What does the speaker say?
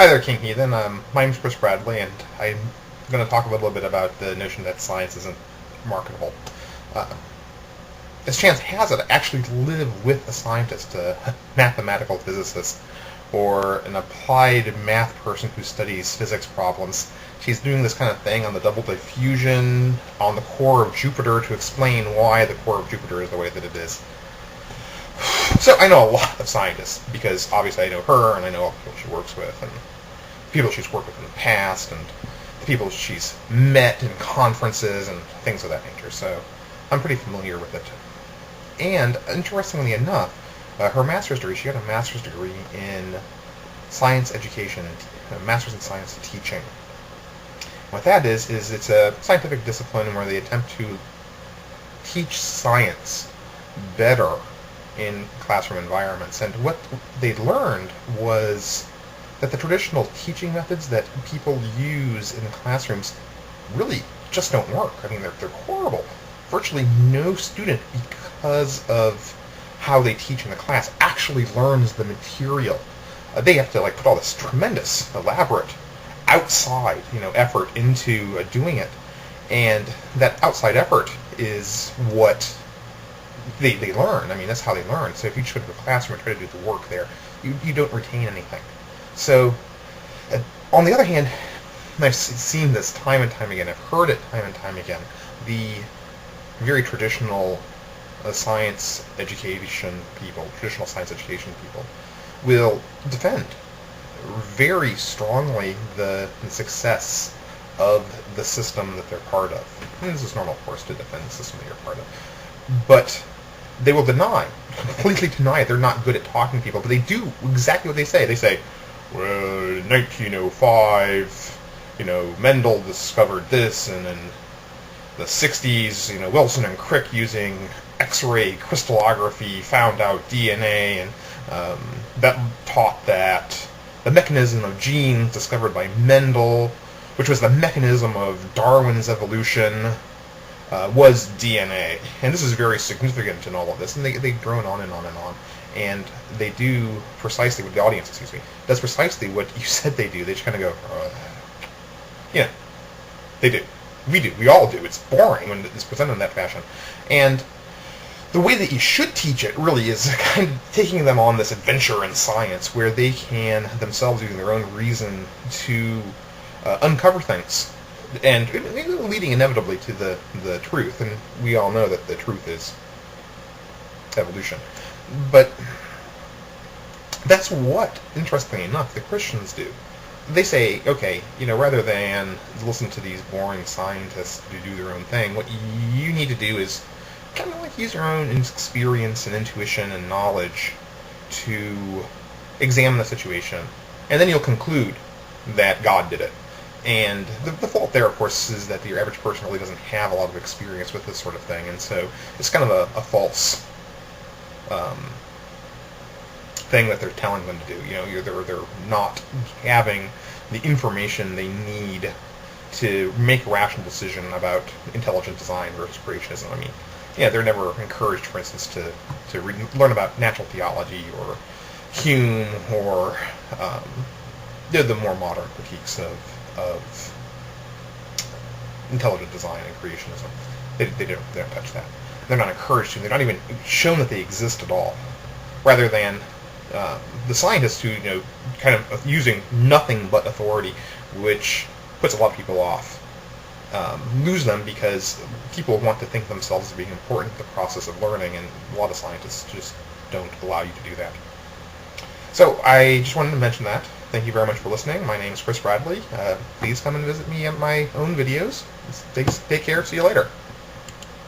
Hi there, King Heathen. My name's Chris Bradley, and I'm going to talk a little bit about the notion that science isn't marketable. Uh, as chance has it, I actually live with a scientist, a mathematical physicist, or an applied math person who studies physics problems. She's doing this kind of thing on the double diffusion on the core of Jupiter to explain why the core of Jupiter is the way that it is. So I know a lot of scientists, because obviously I know her, and I know all the people she works with, and the people she's worked with in the past, and the people she's met in conferences, and things of that nature. So I'm pretty familiar with it. And interestingly enough, her master's degree, she got a master's degree in science education, a master's in science teaching. What that is it's a scientific discipline where they attempt to teach science better in classroom environments. And what they learned was that the traditional teaching methods that people use in classrooms really just don't work. I mean, they're horrible. Virtually no student, because of how they teach in the class, actually learns the material. They have to put all this tremendous, elaborate, outside effort into doing it, and that outside effort is what they learn. I mean, that's how they learn. So if you just go to the classroom and try to do the work there, you don't retain anything. So, on the other hand, and I've seen this time and time again, I've heard it time and time again, the very traditional science education people will defend very strongly the success of the system that they're part of. And this is normal, of course, to defend the system that you're part of. But they will completely deny they're not good at talking to people, but they do exactly what they say. They say, well, in 1905, Mendel discovered this, and in the 60s, Wilson and Crick, using X-ray crystallography, found out DNA, and that taught that the mechanism of genes discovered by Mendel, which was the mechanism of Darwin's evolution, was DNA. And this is very significant in all of this. And they drone on and on and on. And they do precisely what the audience, does precisely what you said they do. They just kind of go, yeah, they do. We do. We all do. It's boring when it's presented in that fashion. And the way that you should teach it really is kind of taking them on this adventure in science where they can themselves, using their own reason, to uncover things, and leading inevitably to the truth. And we all know that the truth is evolution. But that's what, interestingly enough, the Christians do. They say, okay, rather than listen to these boring scientists who do their own thing, what you need to do is kind of use your own experience and intuition and knowledge to examine the situation. And then you'll conclude that God did it. And the fault there, of course, is that the average person really doesn't have a lot of experience with this sort of thing, and so it's kind of a false thing that they're telling them to do. They're not having the information they need to make a rational decision about intelligent design versus creationism. I mean, they're never encouraged, for instance, to learn about natural theology or Hume or the more modern critiques of intelligent design and creationism. They don't touch that. They're not encouraged to. They're not even shown that they exist at all. Rather than the scientists who kind of using nothing but authority, which puts a lot of people off. Lose them because people want to think themselves as being important in the process of learning, and a lot of scientists just don't allow you to do that. So I just wanted to mention that. Thank you very much for listening. My name is Chris Bradley. Please come and visit me at my own videos. Take care. See you later.